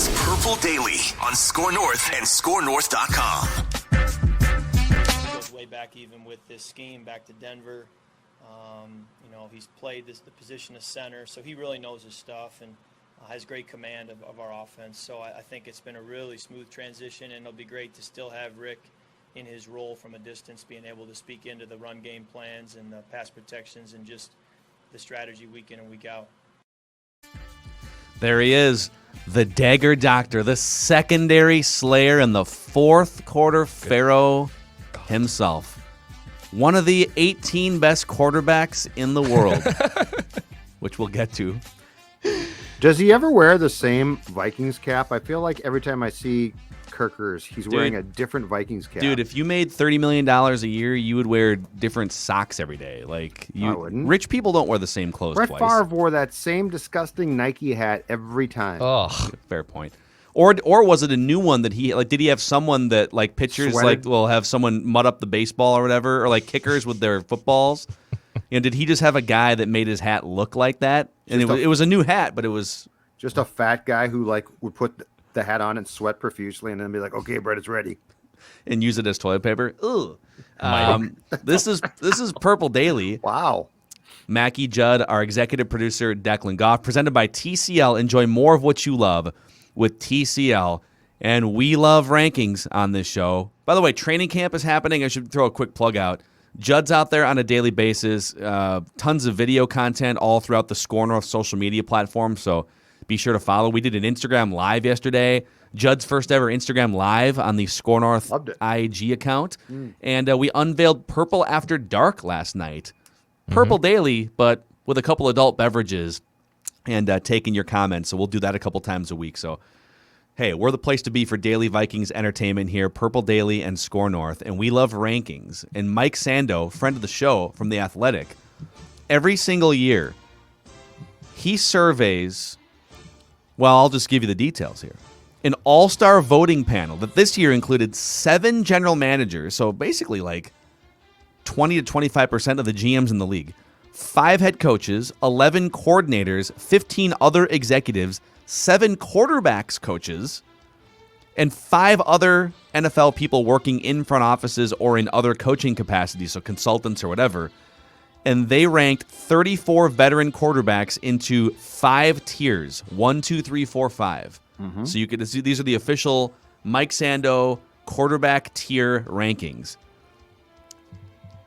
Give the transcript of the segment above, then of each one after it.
It's Purple Daily on Score North and ScoreNorth.com. It goes way back even with this scheme back to Denver. He's played the position of center, so he really knows his stuff and has great command of our offense. So I think it's been a really smooth transition, and it'll be great to still have Rick in his role from a distance, being able to speak into the run game plans and the pass protections and just the strategy week in and week out. There he is, the Dagger Doctor, the secondary slayer and the fourth quarter pharaoh himself. One of the 18 best quarterbacks in the world, which we'll get to. Does he ever wear the same Vikings cap? I feel like every time I see Kirkers, he's wearing a different Vikings cap. Dude, if you made $30 million a year, you would wear different socks every day. I wouldn't. Rich people don't wear the same clothes Brett twice. Favre wore that same disgusting Nike hat every time. Oh, fair point. Or was it a new one that did he have someone that pitchers will have someone mud up the baseball or whatever, or kickers with their footballs? Did he just have a guy that made his hat look like that? And it was a new hat, but it was just a fat guy who would put the hat on and sweat profusely and then be like, "Okay, Brett, it's ready," and use it as toilet paper. Ugh. This is Purple Daily. Wow. Mackie Judd, our executive producer, Declan Goff, presented by TCL. Enjoy more of what you love with TCL, and we love rankings on this show. By the way, training camp is happening. I should throw a quick plug out. Judd's out there on a daily basis, tons of video content all throughout the Score North social media platform, so be sure to follow. We did an Instagram Live yesterday, Judd's first ever Instagram Live on the Score North IG account, and we unveiled Purple After Dark last night. Purple Daily, but with a couple adult beverages and taking your comments, so we'll do that a couple times a week. So, hey, we're the place to be for daily Vikings entertainment here, Purple Daily and Score North, and we love rankings. And Mike Sando, friend of the show from The Athletic, every single year, he surveys, well, I'll just give you the details here, an all-star voting panel that this year included 7 general managers, so basically 20 to 25% of the GMs in the league, 5 head coaches, 11 coordinators, 15 other executives, 7 quarterbacks coaches, and 5 other NFL people working in front offices or in other coaching capacities, so consultants or whatever. And they ranked 34 veteran quarterbacks into 5 tiers, 1, 2, 3, 4, 5. So you could see these are the official Mike Sando quarterback tier rankings.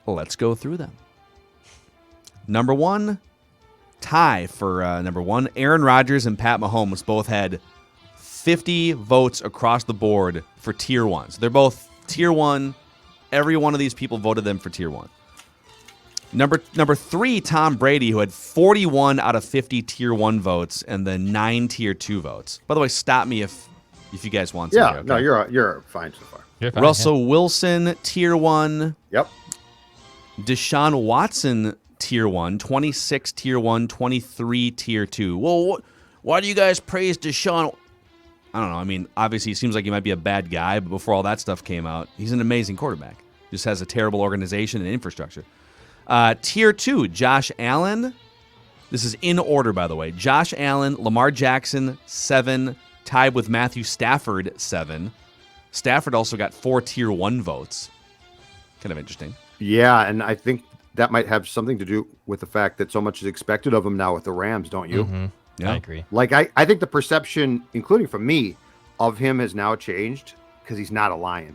Let's go through them. Number 1, tie for number 1. Aaron Rodgers and Pat Mahomes both had 50 votes across the board for tier 1. So they're both tier 1. Every one of these people voted them for tier 1. Number 3, Tom Brady, who had 41 out of 50 tier 1 votes and then 9 tier 2 votes. By the way, stop me if you guys want to. Yeah, okay? No, you're fine so far. You're fine, Russell Wilson, tier 1. Yep. Deshaun Watson, tier 1, 26 tier 1, 23 tier 2. Well, why do you guys praise Deshaun? I don't know. I mean, obviously, he seems like he might be a bad guy, but before all that stuff came out, he's an amazing quarterback. Just has a terrible organization and infrastructure. Tier 2, Josh Allen. This is in order, by the way. Josh Allen, Lamar Jackson, 7, tied with Matthew Stafford, 7. Stafford also got 4 tier 1 votes. Kind of interesting. Yeah, and I think that might have something to do with the fact that so much is expected of him now with the Rams, don't you? Mm-hmm. Yeah. I agree. I think the perception, including from me, of him has now changed because he's not a Lion.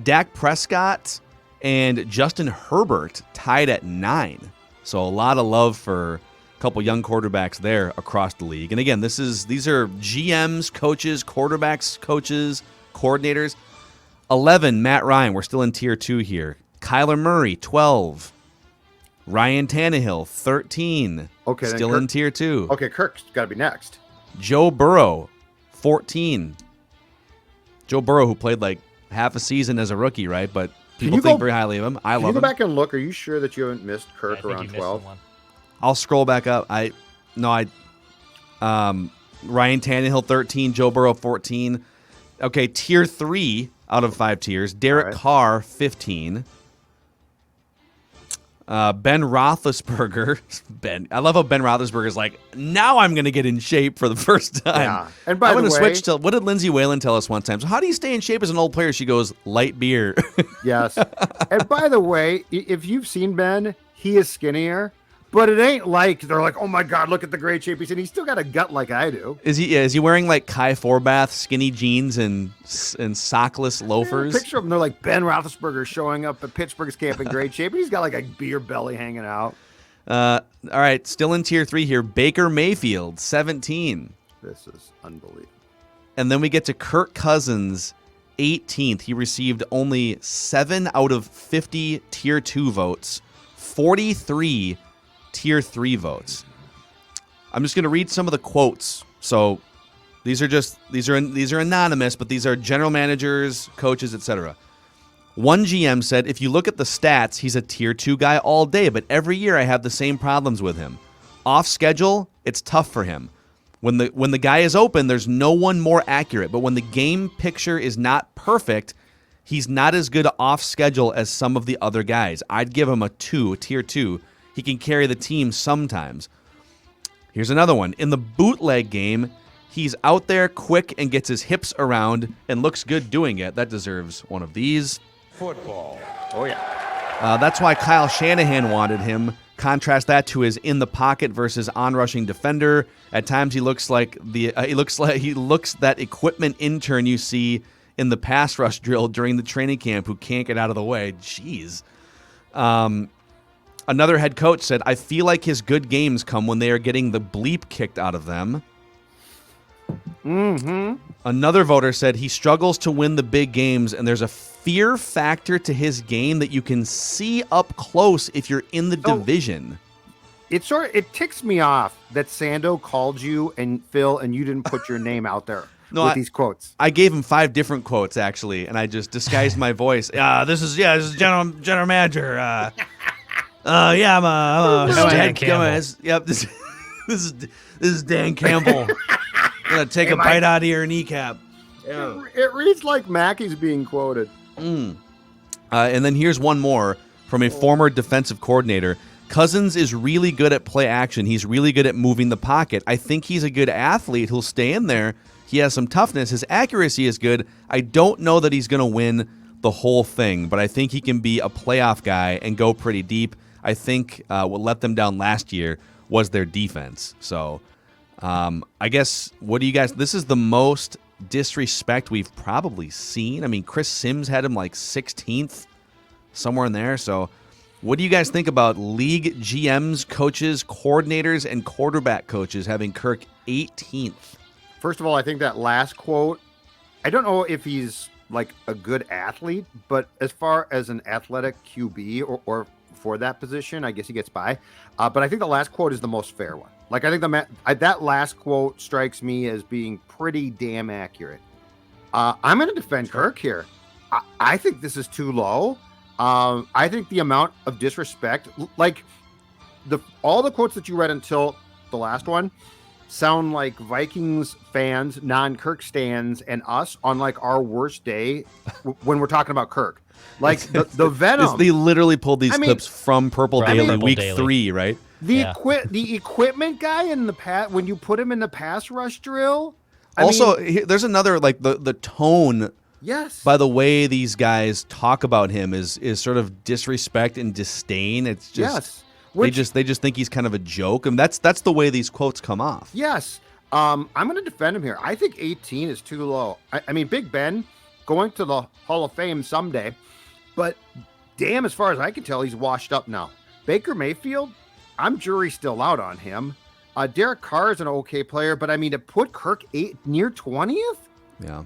Dak Prescott and Justin Herbert tied at 9. So a lot of love for a couple young quarterbacks there across the league. And again, these are GMs, coaches, quarterbacks, coaches, coordinators. 11, Matt Ryan. We're still in tier 2 here. Kyler Murray, 12. Ryan Tannehill, 13. Okay, still in tier 2. Okay, Kirk's got to be next. Joe Burrow, 14. Joe Burrow, who played half a season as a rookie, right? But people think very highly of him. I love him. Can you go back and look? Are you sure that you haven't missed Kirk around 12? I'll scroll back up. Ryan Tannehill, 13. Joe Burrow, 14. Okay, tier 3 out of 5 tiers. Derek Carr, 15. Ben Roethlisberger. I love how Ben Roethlisberger's like, now I'm going to get in shape for the first time. Yeah. And by I'm the going to way, switch to, what did Lindsay Whalen tell us one time? So how do you stay in shape as an old player? She goes, light beer. yes. And by the way, if you've seen Ben, he is skinnier, but it ain't like they're like, oh my God, look at the great shape he's in. He's still got a gut like I do. Is he wearing like Kai Forbath skinny jeans and sockless loafers? Picture of him. They're like Ben Roethlisberger showing up at Pittsburgh's camp in great shape. And he's got like a beer belly hanging out. All right, still in tier 3 here. Baker Mayfield, 17. This is unbelievable. And then we get to Kirk Cousins, 18th. He received only 7 out of 50 tier 2 votes, 43 tier 3 votes. I'm just going to read some of the quotes. So these are anonymous, but these are general managers, coaches, etc. One GM said, if you look at the stats, he's a tier 2 guy all day, but every year I have the same problems with him. Off schedule, it's tough for him. When the guy is open, there's no one more accurate, but when the game picture is not perfect, he's not as good off schedule as some of the other guys. I'd give him a tier 2. He can carry the team sometimes. Here's another one. In the bootleg game, he's out there quick and gets his hips around and looks good doing it. That deserves one of these. Football. Oh, yeah. That's why Kyle Shanahan wanted him. Contrast that to his in the pocket versus on-rushing defender. At times, he looks like that equipment intern you see in the pass rush drill during the training camp who can't get out of the way. Jeez. Another head coach said, I feel like his good games come when they are getting the bleep kicked out of them. Mm-hmm. Another voter said he struggles to win the big games, and there's a fear factor to his game that you can see up close if you're in the division. It ticks me off that Sando called you and Phil, and you didn't put your name out there with these quotes. I gave him 5 different quotes actually, and I just disguised my voice. This is general manager. I'm a Dan Campbell. Yep, this is Dan Campbell. I'm gonna take a bite out of your kneecap. Yeah. It reads like Mackey's being quoted. And then here's one more from a former defensive coordinator. Cousins is really good at play action. He's really good at moving the pocket. I think he's a good athlete who'll stay in there. He has some toughness. His accuracy is good. I don't know that he's going to win the whole thing, but I think he can be a playoff guy and go pretty deep. I think what let them down last year was their defense. So I guess, what do you guys, this is the most disrespect we've probably seen. I mean, Chris Sims had him like 16th, somewhere in there. So what do you guys think about league GMs, coaches, coordinators, and quarterback coaches having Kirk 18th? First of all, I think that last quote, I don't know if he's like a good athlete, but as far as an athletic QB or for that position, I guess he gets by. But I think the last quote is the most fair one. Like, I think that last quote strikes me as being pretty damn accurate. I'm going to defend Kirk here. I think this is too low. I think the amount of disrespect, like all the quotes that you read until the last one, sound like Vikings fans, non-Kirk stands, and us on like our worst day when we're talking about Kirk. Like the venom. They literally pulled these clips from Purple Daily, week 3, right? The equipment guy in the pass, when you put him in the pass rush drill. There's another, like the tone. Yes. By the way these guys talk about him is sort of disrespect and disdain. It's just they just think he's kind of a joke, and that's the way these quotes come off. Yes. I'm going to defend him here. I think 18 is too low. I mean, Big Ben going to the Hall of Fame someday, but damn, as far as I can tell, he's washed up now. Baker Mayfield, I'm jury still out on him. Derek Carr is an okay player, but I mean, to put Kirk near 20th? Yeah.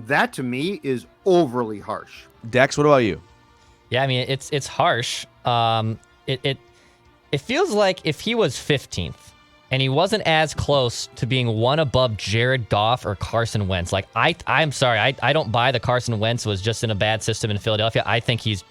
That to me is overly harsh. Dex, what about you? Yeah, I mean, it's harsh. It feels like if he was 15th and he wasn't as close to being one above Jared Goff or Carson Wentz. Like, I'm sorry, I don't buy the Carson Wentz was just in a bad system in Philadelphia. I think he's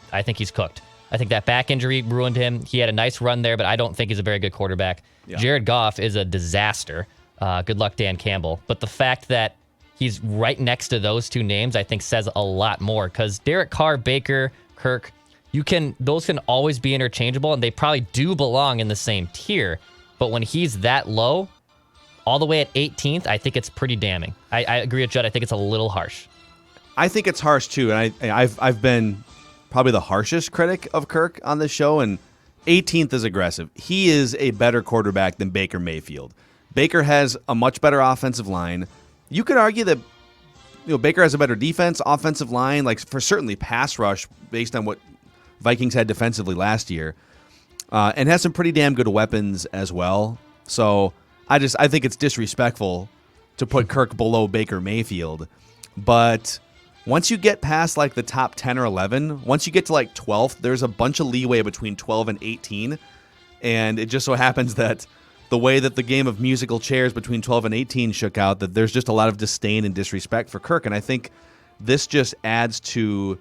cooked. I think that back injury ruined him. He had a nice run there, but I don't think he's a very good quarterback. Yeah. Jared Goff is a disaster. Good luck, Dan Campbell. But the fact that he's right next to those two names, I think says a lot more, because Derek Carr, Baker, Kirk, those can always be interchangeable, and they probably do belong in the same tier. But when he's that low, all the way at 18th, I think it's pretty damning. I agree with Judd. I think it's a little harsh. I think it's harsh too, and I've been probably the harshest critic of Kirk on this show, and 18th is aggressive. He is a better quarterback than Baker Mayfield. Baker has a much better offensive line. You could argue that Baker has a better defense, offensive line, like for certainly pass rush based on what Vikings had defensively last year, and has some pretty damn good weapons as well. So I think it's disrespectful to put Kirk below Baker Mayfield. But once you get past like the top 10 or 11, once you get to like 12th, there's a bunch of leeway between 12 and 18. And it just so happens that the way that the game of musical chairs between 12 and 18 shook out, that there's just a lot of disdain and disrespect for Kirk. And I think this just adds to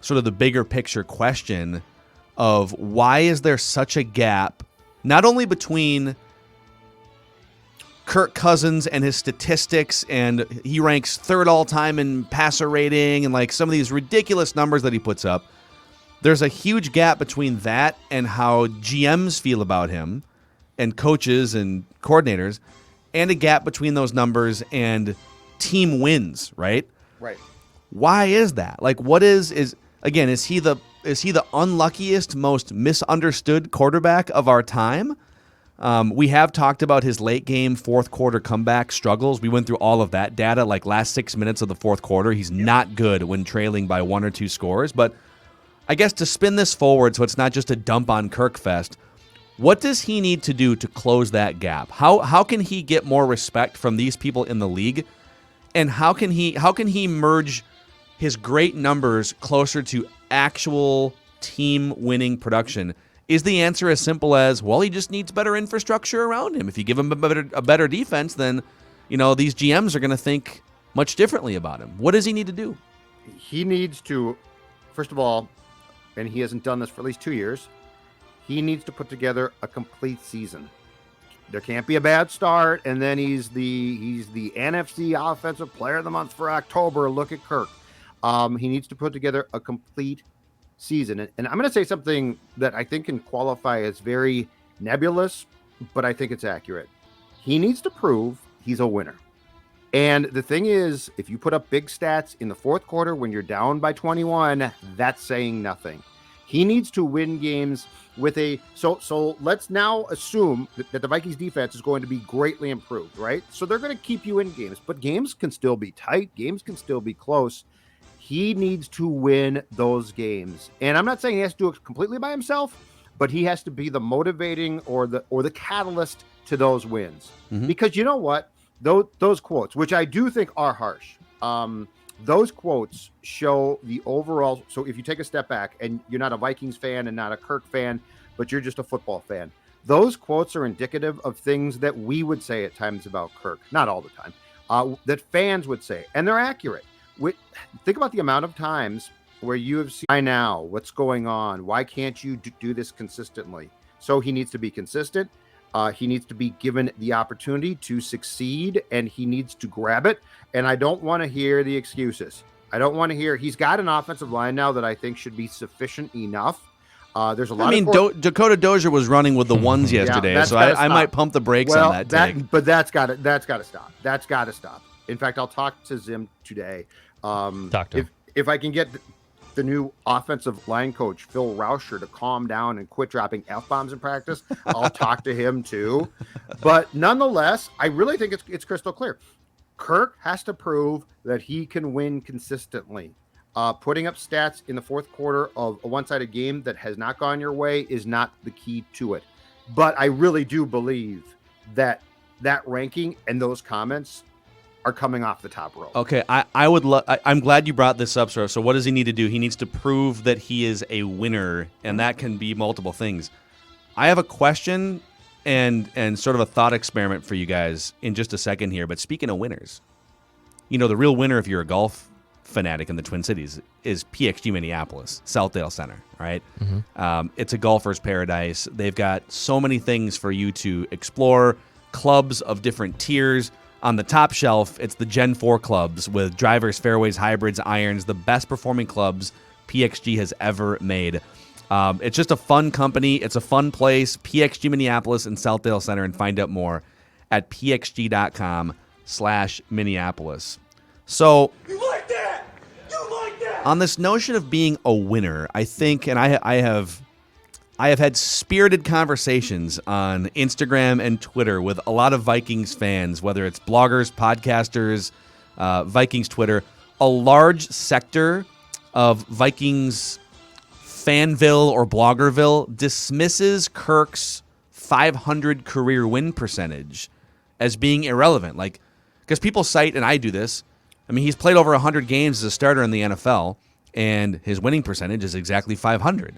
sort of the bigger picture question of why is there such a gap, not only between Kirk Cousins and his statistics, and he ranks third all time in passer rating and like some of these ridiculous numbers that he puts up. There's a huge gap between that and how GMs feel about him and coaches and coordinators, and a gap between those numbers and team wins, right? Right. Why is that? Like, what is he the unluckiest, most misunderstood quarterback of our time? We have talked about his late game fourth quarter comeback struggles. We went through all of that data, like last 6 minutes of the fourth quarter. He's not good when trailing by 1 or 2 scores. But I guess to spin this forward so it's not just a dump on Kirk Fest, what does he need to do to close that gap? How can he get more respect from these people in the league? And how can he merge his great numbers closer to actual team winning production? Is the answer as simple as, well, he just needs better infrastructure around him? If you give him a better defense, then these GMs are going to think much differently about him. What does he need to do? He needs to, first of all, and he hasn't done this for at least 2 years, he needs to put together a complete season. There can't be a bad start, and then he's the NFC Offensive Player of the Month for October. Look at Kirk. He needs to put together a complete season. And I'm going to say something that I think can qualify as very nebulous, but I think it's accurate. He needs to prove he's a winner. And the thing is, if you put up big stats in the fourth quarter when you're down by 21, that's saying nothing. He needs to win games with so let's now assume that the Vikings defense is going to be greatly improved, right? So they're going to keep you in games, but games can still be tight. Games can still be close. He needs to win those games. And I'm not saying he has to do it completely by himself, but he has to be the motivating or the catalyst to those wins. Mm-hmm. Because you know what? Those quotes, which I do think are harsh, those quotes show the overall. So if you take a step back and you're not a Vikings fan and not a Kirk fan, but you're just a football fan, those quotes are indicative of things that we would say at times about Kirk, not all the time, that fans would say, and they're accurate. Think about the amount of times where you have seen, why now? What's going on? Why can't you do this consistently? So he needs to be consistent. He needs to be given the opportunity to succeed, and he needs to grab it. And I don't want to hear the excuses. I don't want to hear he's got an offensive line now that I think should be sufficient enough. There's a lot. Dakota Dozier was running with the ones yesterday, so I might pump the brakes on that. But that's got to stop. That's got to stop. In fact, I'll talk to Zim today. If I can get the new offensive line coach, Phil Rauscher, to calm down and quit dropping F-bombs in practice, I'll talk to him too. But nonetheless, I really think it's crystal clear. Kirk has to prove that he can win consistently. Putting up stats in the fourth quarter of a one-sided game that has not gone your way is not the key to it. But I really do believe that ranking and those comments are coming off the top rope. Okay, I'm glad you brought this up, sir. So what does he need to do? He needs to prove that he is a winner, and that can be multiple things. I have a question and sort of a thought experiment for you guys in just a second here. But speaking of winners, the real winner, if you're a golf fanatic in the Twin Cities, is PXG Minneapolis, Southdale Center, right? Mm-hmm. It's a golfer's paradise. They've got so many things for you to explore, clubs of different tiers. On the top shelf, it's the Gen 4 clubs with drivers, fairways, hybrids, irons, the best performing clubs PXG has ever made. It's just a fun company. It's a fun place. PXG Minneapolis in Southdale Center, and find out more at pxg.com/Minneapolis. So, You like that? You like that? on this notion of being a winner, I think, and I have had spirited conversations on Instagram and Twitter with a lot of Vikings fans, whether it's bloggers, podcasters, Vikings Twitter. A large sector of Vikings Fanville or Bloggerville dismisses Kirk's 500 career win percentage as being irrelevant. Like, because people cite, and I do this, I mean, he's played over 100 games as a starter in the NFL, and his winning percentage is exactly 500.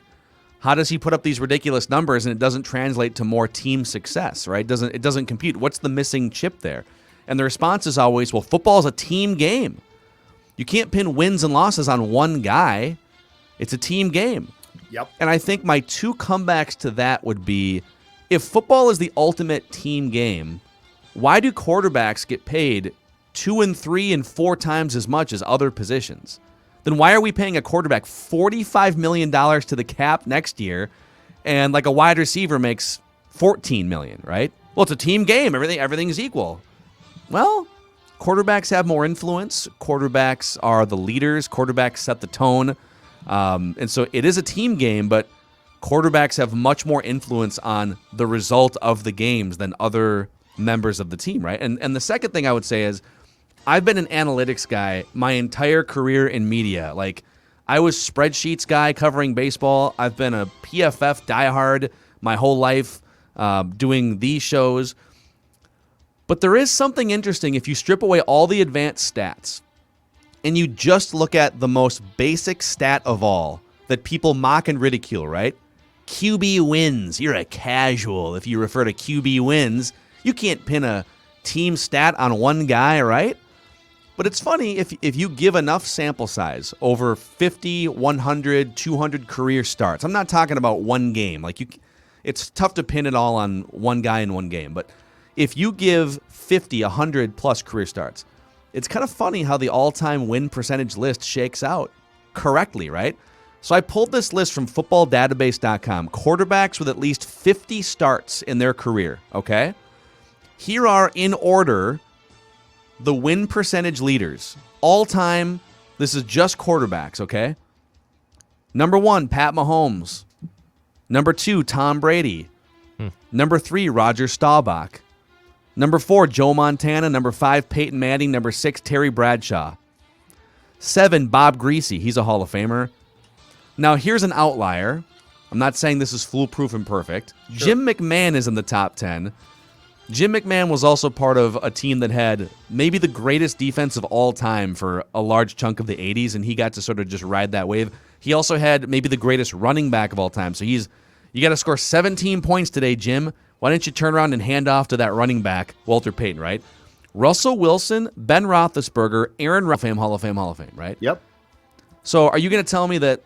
How does he put up these ridiculous numbers and it doesn't translate to more team success, right? It doesn't compute. What's the missing chip there? And the response is always, well, football is a team game. You can't pin wins and losses on one guy. It's a team game. Yep. And I think my two comebacks to that would be, if football is the ultimate team game, why do quarterbacks get paid 2 and 3 and 4 times as much as other positions? Then why are we paying a quarterback $45 million to the cap next year, and like a wide receiver makes $14 million, right? Well, it's a team game. Everything's equal. Well, quarterbacks have more influence. Quarterbacks are the leaders. Quarterbacks set the tone. And so it is a team game, but quarterbacks have much more influence on the result of the games than other members of the team, right? And the second thing I would say is, I've been an analytics guy my entire career in media. Like, I was spreadsheets guy covering baseball. I've been a PFF diehard my whole life doing these shows. But there is something interesting if you strip away all the advanced stats and you just look at the most basic stat of all that people mock and ridicule, right? QB wins. You're a casual if you refer to QB wins. You can't pin a team stat on one guy, right? But it's funny, if you give enough sample size over 50, 100, 200 career starts. I'm not talking about one game. It's tough to pin it all on one guy in one game. But if you give 50, 100 plus career starts, it's kind of funny how the all-time win percentage list shakes out correctly, right? So I pulled this list from footballdatabase.com. Quarterbacks with at least 50 starts in their career, okay? Here are, in order, the win percentage leaders. All-time, this is just quarterbacks, okay? Number 1, Pat Mahomes. Number 2, Tom Brady. Number 3, Roger Staubach. Number 4, Joe Montana. Number 5, Peyton Manning. Number 6, Terry Bradshaw. 7, Bob Greasy. He's a Hall of Famer. Now, here's an outlier. I'm not saying this is foolproof and perfect. Sure. Jim McMahon is in the top 10. Jim McMahon was also part of a team that had maybe the greatest defense of all time for a large chunk of the 80s, and he got to sort of just ride that wave. He also had maybe the greatest running back of all time. So you got to score 17 points today, Jim. Why don't you turn around and hand off to that running back, Walter Payton, right? Russell Wilson, Ben Roethlisberger, Aaron Rodgers, Hall of Fame, right? Yep. So are you going to tell me that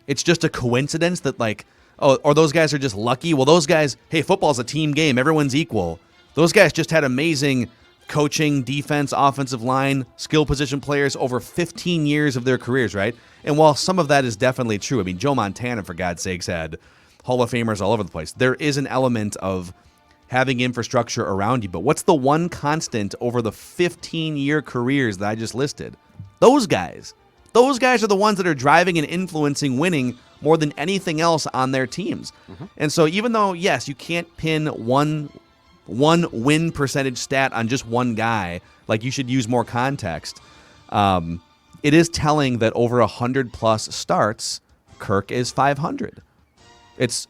it's just a coincidence that, or those guys are just lucky? Well, those guys, hey, football's a team game. Everyone's equal. Those guys just had amazing coaching, defense, offensive line, skill position players over 15 years of their careers, right? And while some of that is definitely true, I mean, Joe Montana, for God's sakes, had Hall of Famers all over the place. There is an element of having infrastructure around you. But what's the one constant over the 15-year careers that I just listed? Those guys. Those guys are the ones that are driving and influencing winning more than anything else on their teams. Mm-hmm. And so even though, yes, you can't pin one win percentage stat on just one guy, like you should use more context, it is telling that over 100-plus starts, Kirk is 500.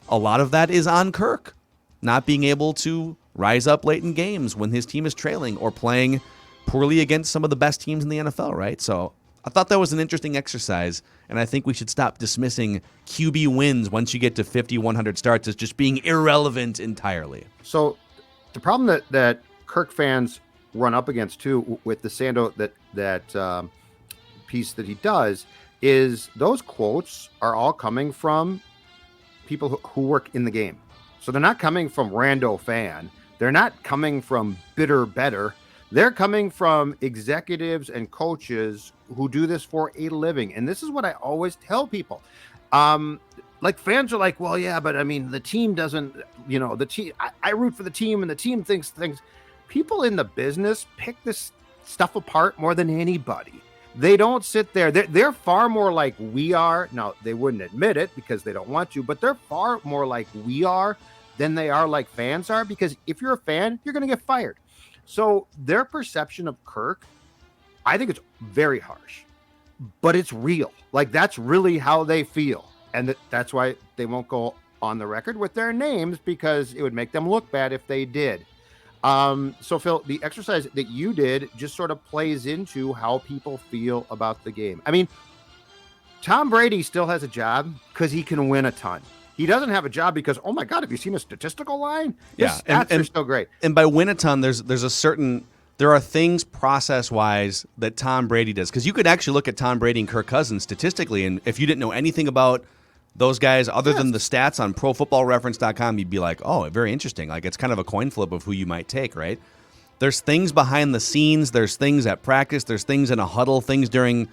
A lot of that is on Kirk not being able to rise up late in games when his team is trailing or playing poorly against some of the best teams in the NFL, right? So I thought that was an interesting exercise, and I think we should stop dismissing QB wins once you get to 50, 100 starts as just being irrelevant entirely. So the problem that Kirk fans run up against, too, with the Sando, that piece that he does, is those quotes are all coming from people who work in the game. So they're not coming from rando fan. They're not coming from bitter better. They're coming from executives and coaches who do this for a living. And this is what I always tell people. Like fans are like, well, yeah, but I mean, the team doesn't, the team, I root for the team and the team thinks things. People in the business pick this stuff apart more than anybody. They don't sit there. They're far more like we are. Now, they wouldn't admit it because they don't want to, but they're far more like we are than they are like fans are, because if you're a fan, you're going to get fired. So their perception of Kirk, I think it's very harsh, but it's real. Like, that's really how they feel. And that's why they won't go on the record with their names, because it would make them look bad if they did. So Phil, the exercise that you did just sort of plays into how people feel about the game. I mean, Tom Brady still has a job because he can win a ton. He doesn't have a job because, oh my God, have you seen a statistical line? His stats are still great. And by win a ton, there are things process-wise that Tom Brady does. Because you could actually look at Tom Brady and Kirk Cousins statistically, and if you didn't know anything about those guys other than the stats on ProFootballReference.com, you'd be like, oh, very interesting. Like, it's kind of a coin flip of who you might take, right? There's things behind the scenes. There's things at practice. There's things in a huddle, things during,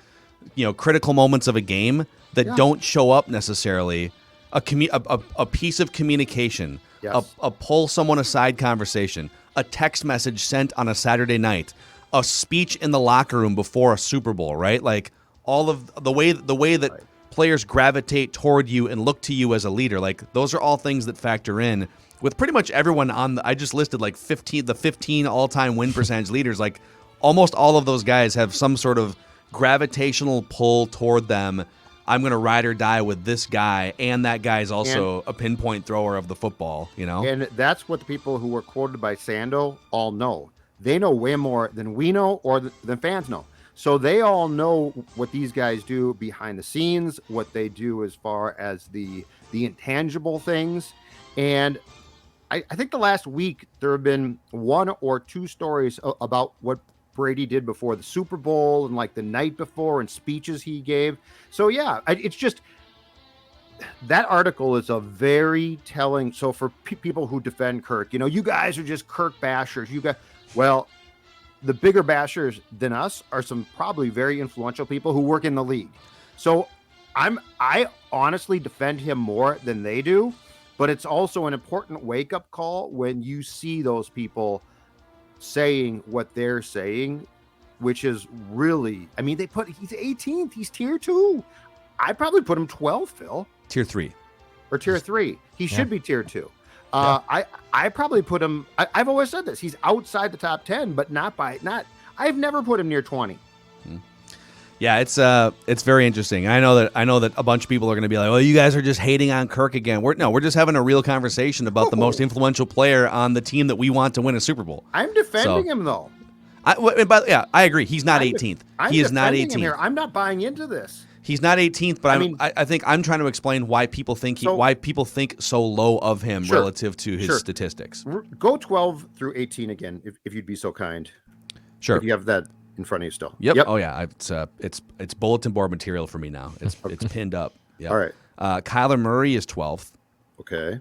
critical moments of a game that don't show up necessarily. A piece of communication, a pull someone aside conversation, a text message sent on a Saturday night, a speech in the locker room before a Super Bowl, right? Like, all of the way that players gravitate toward you and look to you as a leader, like, those are all things that factor in with pretty much everyone I just listed like 15 all-time win percentage leaders. Like, almost all of those guys have some sort of gravitational pull toward them. I'm going to ride or die with this guy, and that guy's also a pinpoint thrower of the football, And that's what the people who were quoted by Sando all know. They know way more than we know or than fans know. So they all know what these guys do behind the scenes, what they do as far as the intangible things. And I think the last week there have been one or two stories about what Brady did before the Super Bowl and like the night before and speeches he gave. So yeah, it's just, that article is a very telling. So for people who defend Kirk, you guys are just Kirk bashers. Well, the bigger bashers than us are some probably very influential people who work in the league. So I honestly defend him more than they do, but it's also an important wake up call when you see those people saying what they're saying, which is really, I mean, he's 18th, he's tier 2. I'd probably put him 12, Phil. Tier 3. Or tier 3. He should be tier 2. I probably put him, I've always said this, he's outside the top 10, but I've never put him near 20. Yeah, it's very interesting. I know that a bunch of people are going to be like, "Oh, you guys are just hating on Kirk again." We're just having a real conversation about the most influential player on the team that we want to win a Super Bowl. I'm defending him though. I agree. He's not 18th. He is not 18th. Here. I'm not buying into this. He's not 18th, but I think I'm trying to explain why people think why people think so low of him relative to his statistics. Go 12 through 18 again, if you'd be so kind. Sure. If you have that in front of you still. Yep. Oh yeah. It's bulletin board material for me now. It's pinned up. Yep. All right. Kyler Murray is 12th. Okay.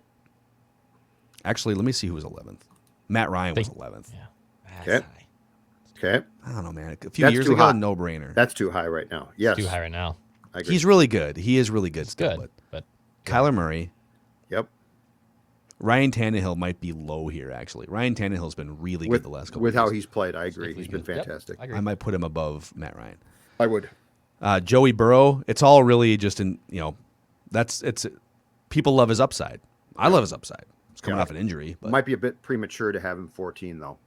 Actually, let me see who was 11th. Matt Ryan was 11th. Yeah. Okay. I don't know, man. A few years ago, no brainer. That's too high right now. Yes. Too high right now. I agree. He's really good. He is really good still. Good, but Kyler Murray. Yep. Ryan Tannehill might be low here, actually. Ryan Tannehill's been really good the last couple with years. How he's played, I agree. He's been fantastic. Yep, I might put him above Matt Ryan. I would. Joey Burrow, it's all really just people love his upside. I love his upside. He's coming off an injury. But might be a bit premature to have him 14, though.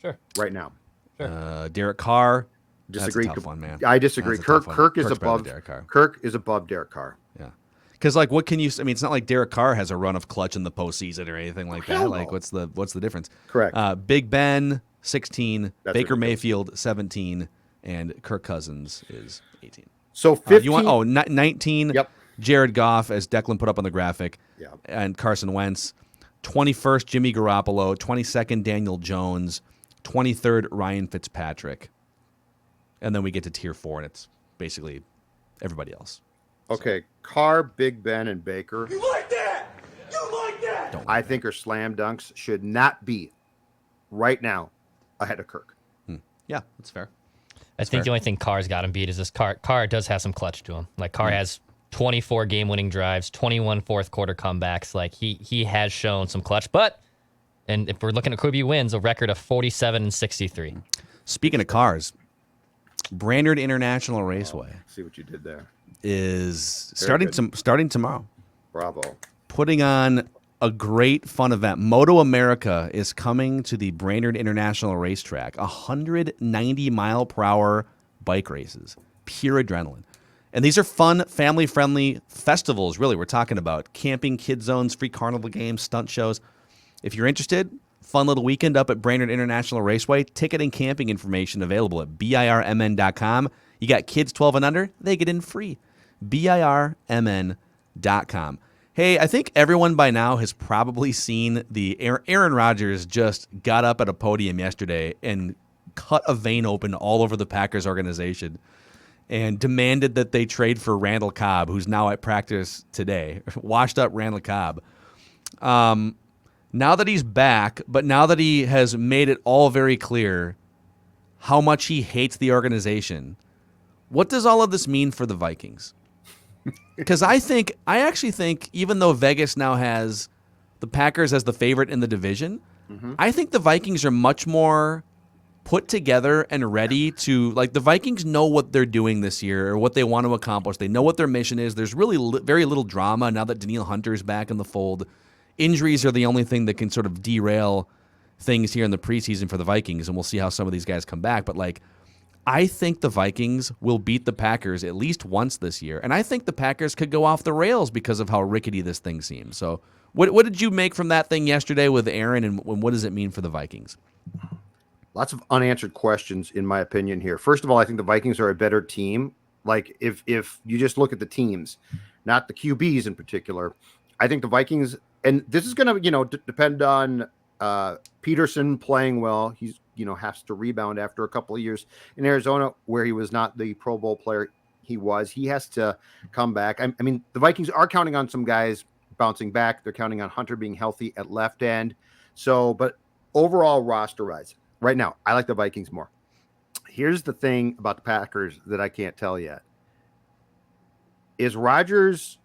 Sure. Right now. Sure. Derek Carr. Disagree. That's a tough one, man. I disagree. Kirk is above Derek Carr. Kirk is above Derek Carr. Yeah. Because what can you? I mean, it's not like Derek Carr has a run of clutch in the postseason or anything like that. No. Like, what's the difference? Correct. Big Ben 16, That's Baker ridiculous. Mayfield 17, and Kirk Cousins is 18. So 15. 19. Yep. Jared Goff, as Declan put up on the graphic. Yeah. And Carson Wentz. 21st Jimmy Garoppolo. 22nd Daniel Jones. 23rd Ryan Fitzpatrick. And then we get to tier 4, and it's basically everybody else. Okay, Carr, Big Ben, and Baker. You like that? You like that? I think are slam dunks. Should not be right now ahead of Kirk. Yeah, that's fair. I think the only thing Carr's got him beat is this Carr does have some clutch to him. Like Carr has 24 game-winning drives, 21 fourth-quarter comebacks. Like he has shown some clutch. But, and if we're looking at QB wins, a record of 47-63. Speaking of cars, Brainerd International Raceway See what you did there. is Very starting tomorrow. Bravo. Putting on a great fun event. Moto America is coming to the Brainerd International Racetrack. 190-mile-per-hour bike races. Pure adrenaline. And these are fun, family-friendly festivals, really. We're talking about camping, kid zones, free carnival games, stunt shows. If you're interested, fun little weekend up at Brainerd International Raceway. Ticket and camping information available at birmn.com. You got kids 12 and under, they get in free. birmn.com. Hey, I think everyone by now has probably seen the Aaron Rodgers just got up at a podium yesterday and cut a vein open all over the Packers organization and demanded that they trade for Randall Cobb, who's now at practice today. Washed up Randall Cobb. Now that he's back, but now that he has made it all very clear how much he hates the organization, what does all of this mean for the Vikings? Because I actually think, even though Vegas now has the Packers as the favorite in the division, I think the Vikings are much more put together and ready to, like, the Vikings know what they're doing this year or what they want to accomplish. They know what their mission is. There's really very little drama now that Danielle Hunter's back in the fold. Injuries are the only thing that can sort of derail things here in the preseason for the Vikings, and we'll see how some of these guys come back. But, like, I think the Vikings will beat the Packers at least once this year, and I think the Packers could go off the rails because of how rickety this thing seems. So what did you make from that thing yesterday with Aaron, and what does it mean for the Vikings? Lots of unanswered questions, in my opinion, here. First of all, I think the Vikings are a better team. Like, if you just look at the teams, not the QBs in particular, I think the Vikings, and this is going to, depend on Peterson playing well. He's, has to rebound after a couple of years in Arizona where he was not the Pro Bowl player he was. He has to come back. I mean, the Vikings are counting on some guys bouncing back. They're counting on Hunter being healthy at left end. So, but overall roster-wise, right now, I like the Vikings more. Here's the thing about the Packers that I can't tell yet. If Rodgers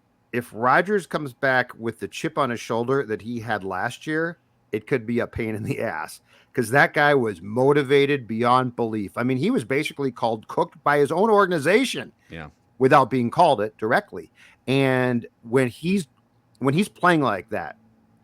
comes back with the chip on his shoulder that he had last year, it could be a pain in the ass, because that guy was motivated beyond belief. I mean, he was basically called cooked by his own organization, without being called it directly. And when he's playing like that,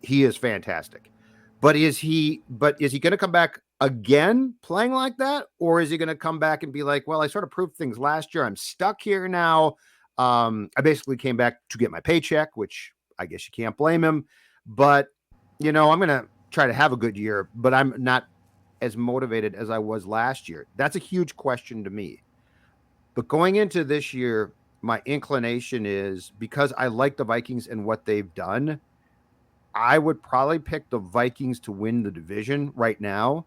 he is fantastic. But is he going to come back again playing like that, or is he going to come back and be like, well, I sort of proved things last year. I'm stuck here now. I basically came back to get my paycheck, which I guess you can't blame him. But I'm going to try to have a good year, but I'm not as motivated as I was last year. That's a huge question to me. But going into this year, my inclination is, because I like the Vikings and what they've done, I would probably pick the Vikings to win the division right now,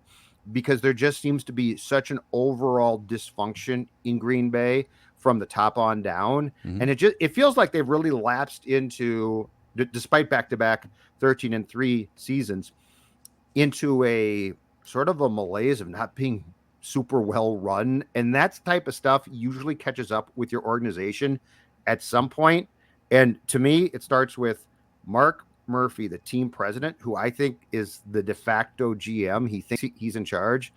because there just seems to be such an overall dysfunction in Green Bay from the top on down. And it feels like they've really lapsed into, despite back-to-back 13-3 seasons, into a sort of a malaise of not being super well run. And that type of stuff usually catches up with your organization at some point. And to me, it starts with Mark Murphy, the team president, who I think is the de facto GM. He thinks he's in charge.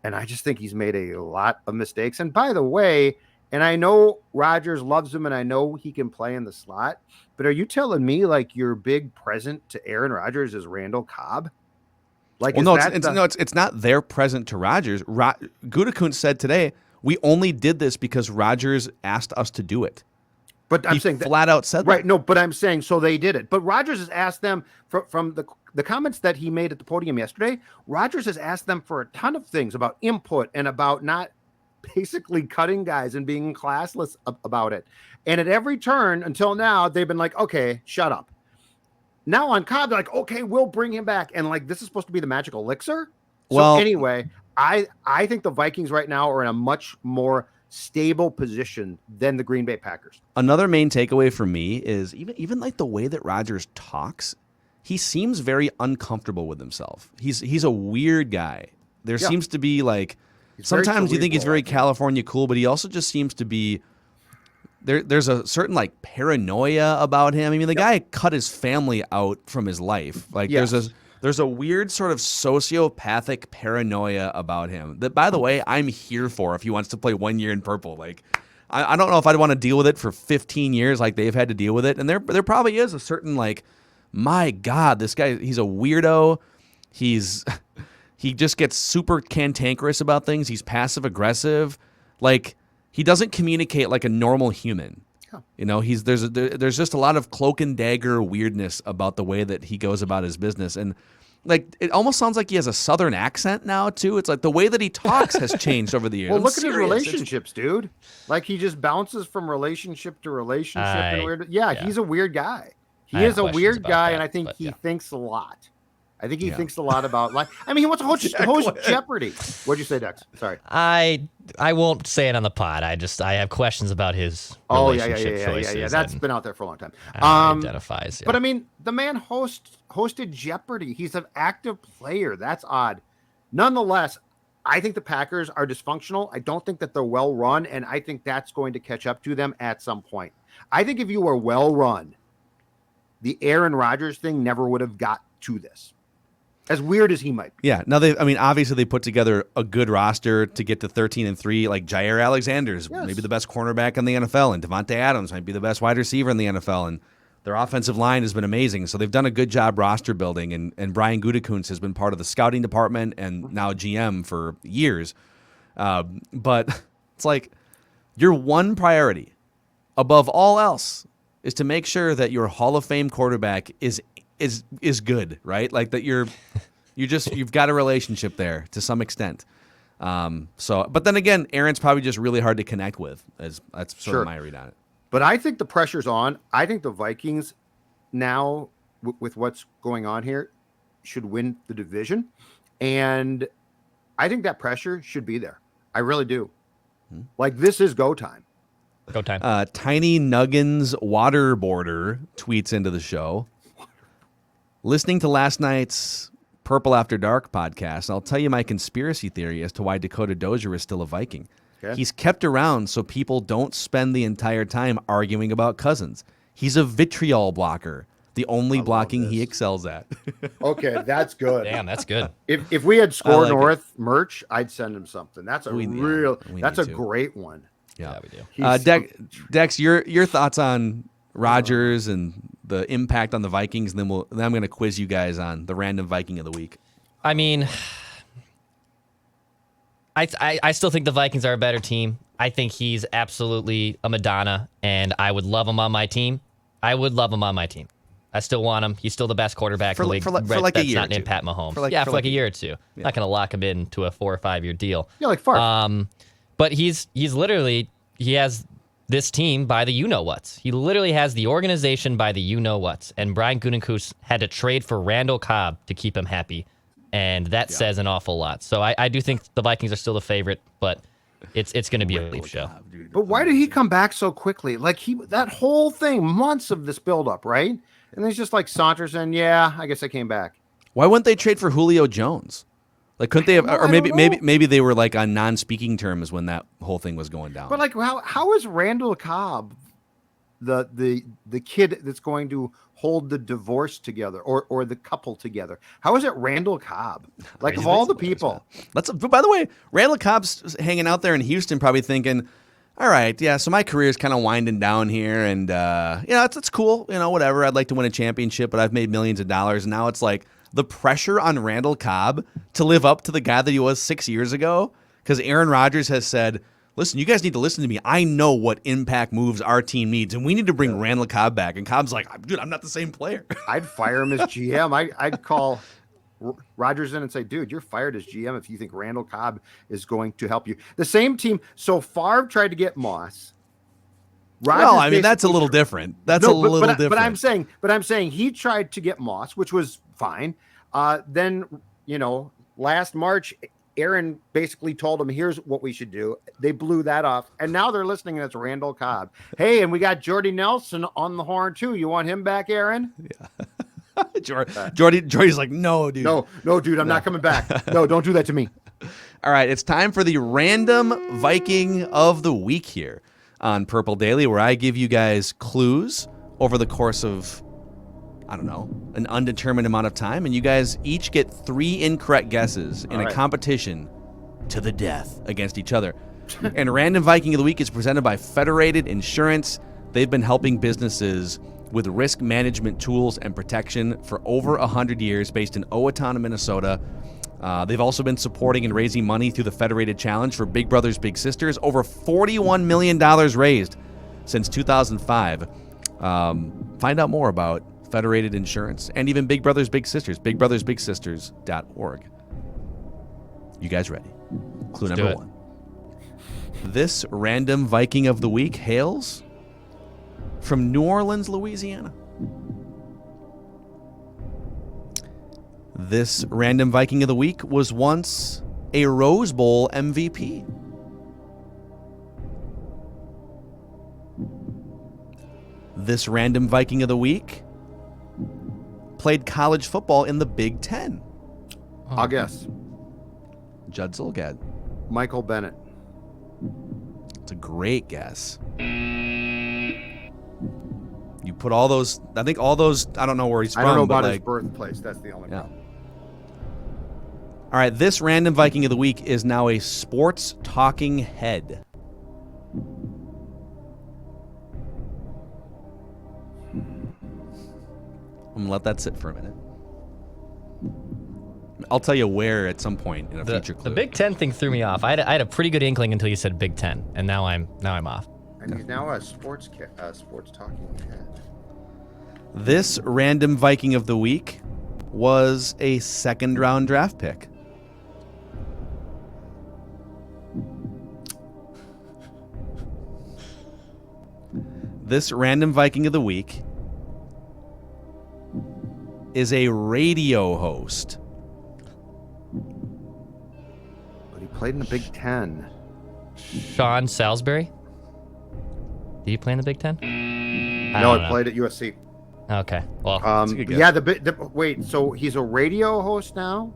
And I just think he's made a lot of mistakes. And by the way, and I know Rodgers loves him and I know he can play in the slot, but are you telling me like your big present to Aaron Rodgers is Randall Cobb? Like, well, it's not their present to Rodgers. Gutekunst said today, we only did this because Rodgers asked us to do it. But I'm he saying flat out said right. that. No, but I'm saying so they did it. But Rodgers has asked them from the comments that he made at the podium yesterday. Rodgers has asked them for a ton of things about input and about not basically cutting guys and being classless about it. And at every turn until now, they've been like, okay, shut up. Now on Cobb, they're like, okay, we'll bring him back. And like, this is supposed to be the magic elixir. So anyway, I think the Vikings right now are in a much more stable position than the Green Bay Packers. Another main takeaway for me is even like the way that Rodgers talks, he seems very uncomfortable with himself. He's a weird guy. there seems to be like sometimes you think he's very California cool, but he also just seems to be there's a certain like paranoia about him. I mean, the guy cut his family out from his life. Like there's a weird sort of sociopathic paranoia about him that, by the way, I'm here for if he wants to play 1 year in purple. Like, I don't know if I'd want to deal with it for 15 years like they've had to deal with it. And there probably is a certain like, my God, this guy, he's a weirdo. He just gets super cantankerous about things. He's passive aggressive. Like, he doesn't communicate like a normal human. You know, there's just a lot of cloak and dagger weirdness about the way that he goes about his business. And like, it almost sounds like he has a Southern accent now too. It's like the way that he talks has changed over the years. Well, look at his relationships, dude. Like, he just bounces from relationship to relationship. He's a weird guy. He is a weird guy, and I think he thinks a lot. I think he thinks a lot about life. I mean, he wants to host Jeopardy. What'd you say, Dex? Sorry. I won't say it on the pod. I have questions about his relationship choices. Yeah. That's been out there for a long time. Identifies. Yeah. But I mean, the man hosted Jeopardy. He's an active player. That's odd. Nonetheless, I think the Packers are dysfunctional. I don't think that they're well run, and I think that's going to catch up to them at some point. I think if you were well run, the Aaron Rodgers thing never would have got to this. As weird as he might be. Yeah. Now, obviously they put together a good roster to get to 13-3. Like Jair Alexander's maybe the best cornerback in the NFL, and Devontae Adams might be the best wide receiver in the NFL, and their offensive line has been amazing. So they've done a good job roster building, and Brian Gutekunst has been part of the scouting department and now GM for years. But it's like your one priority above all else is to make sure that your Hall of Fame quarterback is good, right? Like that you've got a relationship there to some extent. But then again, Aaron's probably just really hard to connect with. That's sort of my read on it. But I think the pressure's on. I think the Vikings now, with what's going on here, should win the division. And I think that pressure should be there. I really do. Like, this is go time. Go time. Tiny Nuggins Waterboarder tweets into the show. Listening to last night's Purple After Dark podcast, I'll tell you my conspiracy theory as to why Dakota Dozier is still a Viking. Okay. He's kept around so people don't spend the entire time arguing about Cousins. He's a vitriol blocker, the only blocking he excels at. Okay, that's good. Damn, that's good. If we had Score North merch, I'd send him something. That's a great one. Yeah, we do. Dex, your thoughts on Rodgers and the impact on the Vikings, and then I'm going to quiz you guys on the random Viking of the week. I mean, I still think the Vikings are a better team. I think he's absolutely a Madonna, and I would love him on my team. I still want him. He's still the best quarterback in the league. For like a year. Not named Pat Mahomes. For like a year or two. Yeah. Not going to lock him into a 4 or 5 year deal. Yeah, like Favre. But he has this team by the you-know-whats. He literally has the organization by the you-know-whats. And Brian Gutekunst had to trade for Randall Cobb to keep him happy. And that says an awful lot. So I do think the Vikings are still the favorite, but it's going to be a leap show. But why did he come back so quickly? Like, that whole thing, months of this buildup, right? And then he's just like saunters in, I guess I came back. Why wouldn't they trade for Julio Jones? Like, couldn't they have, or maybe they were like on non-speaking terms when that whole thing was going down. But like, how is Randall Cobb the kid that's going to hold the divorce together or the couple together? How is it Randall Cobb? Like, of all the people. By the way, Randall Cobb's hanging out there in Houston, probably thinking, all right, so my career is kind of winding down here, and it's cool, whatever. I'd like to win a championship, but I've made millions of dollars, and now it's like the pressure on Randall Cobb to live up to the guy that he was 6 years ago, because Aaron Rodgers has said, listen, you guys need to listen to me. I know what impact moves our team needs, and we need to bring Randall Cobb back. And Cobb's like, dude, I'm not the same player. I'd fire him as GM. I'd call Rodgers in and say, dude, you're fired as GM if you think Randall Cobb is going to help you. The same team. So Favre tried to get Moss. That's a little different. Different. But I'm saying he tried to get Moss, which was fine. Then, last March, Aaron basically told him, here's what we should do. They blew that off. And now they're listening, and it's Randall Cobb. Hey, and we got Jordy Nelson on the horn too. You want him back, Aaron? Yeah. Jordy's like, no, dude. No, dude, I'm not coming back. No, don't do that to me. All right, it's time for the random Viking of the week here on Purple Daily, where I give you guys clues over the course of, I don't know, an undetermined amount of time, and you guys each get 3 incorrect guesses in a competition to the death against each other. And Random Viking of the Week is presented by Federated Insurance. They've been helping businesses with risk management tools and protection for over 100 years, based in Owatonna, Minnesota. They've also been supporting and raising money through the Federated Challenge for Big Brothers Big Sisters. Over $41 million raised since 2005. Find out more about Federated Insurance and even Big Brothers Big Sisters, bigbrothersbigsisters.org. You guys ready? Clue number 1. This random Viking of the week hails from New Orleans, Louisiana. This random Viking of the week was once a Rose Bowl MVP. This random Viking of the week played college football in the Big Ten. I'll guess. Judd Zulgad. Michael Bennett. It's a great guess. You put all those, I think all those, I don't know where he's from. I don't know about but his birthplace. That's the only problem. All right, this random Viking of the week is now a sports talking head. I'm going to let that sit for a minute. I'll tell you where at some point in a future clue. The Big Ten thing threw me off. I had a pretty good inkling until you said Big Ten, and now I'm off. And he's now a sports talking head. This random Viking of the week was a second-round draft pick. This random Viking of the week is a radio host. But he played in the Big Ten. Sean Salisbury? Did he play in the Big Ten? No, he played at USC. Okay. Well, that's a good guess. Yeah, wait, so he's a radio host now?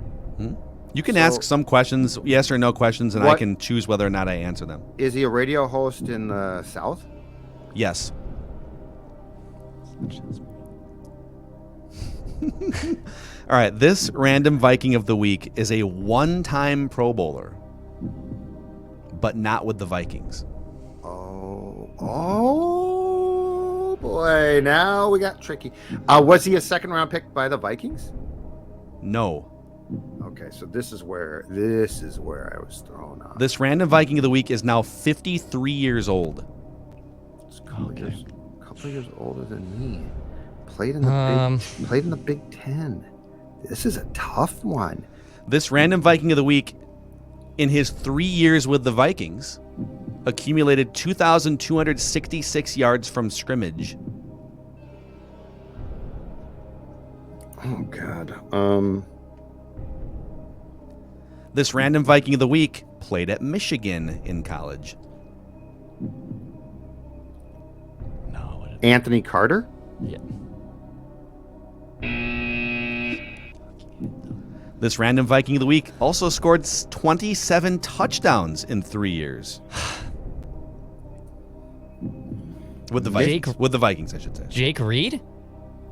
You can ask some questions, yes or no questions, and I can choose whether or not I answer them. Is he a radio host in the South? Yes. All right, this random Viking of the week is a one-time Pro Bowler, but not with the Vikings. Oh boy, now we got tricky. Was he a second-round pick by the Vikings? No. Okay, so this is where I was thrown off. This random Viking of the week is now 53 years old. It's a couple years older than me. Played in the Big Ten. This is a tough one. This random Viking of the week, in his 3 years with the Vikings, accumulated 2,266 yards from scrimmage. Oh God. This random Viking of the week played at Michigan in college. no. Anthony Carter? Yeah. This random Viking of the week also scored 27 touchdowns in 3 years. With the Vikings, I should say. Jake Reed?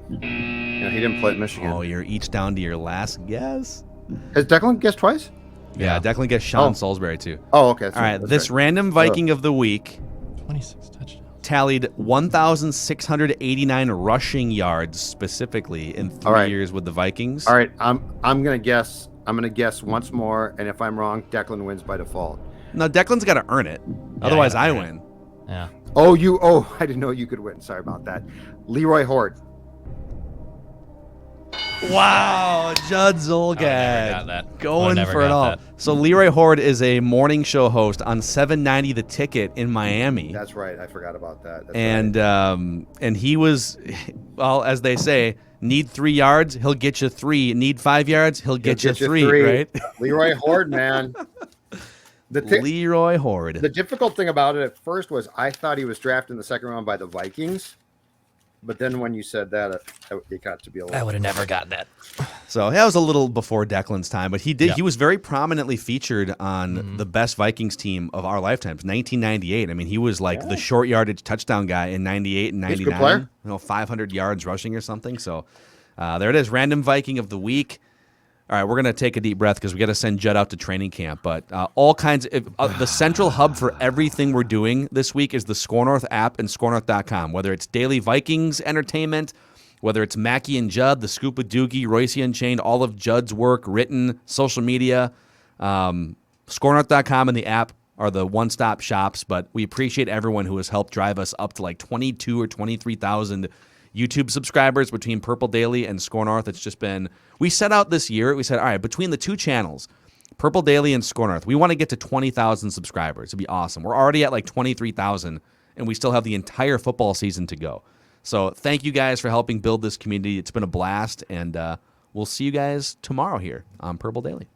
Yeah, he didn't play at Michigan. Oh, you're each down to your last guess. Has Declan guessed twice? Yeah, definitely guess Sean Salisbury too. Oh, okay. All right, this random Viking of the week 26 touchdowns. tallied 1,689 rushing yards specifically in 3 years with the Vikings. All right, I'm gonna guess. I'm gonna guess once more, and if I'm wrong, Declan wins by default. No, Declan's got to earn it. Otherwise, I win. Yeah. Oh, I didn't know you could win. Sorry about that. Leroy Horde. Wow, Judd Zulgad. Never got that. Going for it all. That. So Leroy Horde is a morning show host on 790 The Ticket in Miami. That's right. I forgot about that. That's and he was, well, as they say, need 3 yards, he'll get you 3. Need 5 yards, he'll get you 3, right? Leroy Horde, man. Leroy Horde. The difficult thing about it at first was I thought he was drafted in the second round by the Vikings. But then when you said that, it got to be a little. I would have never gotten that. So that was a little before Declan's time, but he did. Yeah. He was very prominently featured on the best Vikings team of our lifetimes, 1998. I mean, he was like the short yardage touchdown guy in 98 and He's a good 99. player. 500 yards rushing or something. So there it is, random Viking of the week. All right, we're going to take a deep breath because we got to send Judd out to training camp. But all kinds of the central hub for everything we're doing this week is the Score North app and scorenorth.com, whether it's daily Vikings entertainment, whether it's Mackie and Judd, the Scoop with Doogie, Royce Unchained, all of Judd's work, written, social media. Scorenorth.com and the app are the one-stop shops, but we appreciate everyone who has helped drive us up to like 22 or 23,000 YouTube subscribers between Purple Daily and Score North. It's just been, we set out this year, we said, all right, between the two channels, Purple Daily and Score North, we want to get to 20,000 subscribers. It'd be awesome. We're already at like 23,000, and we still have the entire football season to go. So thank you guys for helping build this community. It's been a blast, and we'll see you guys tomorrow here on Purple Daily.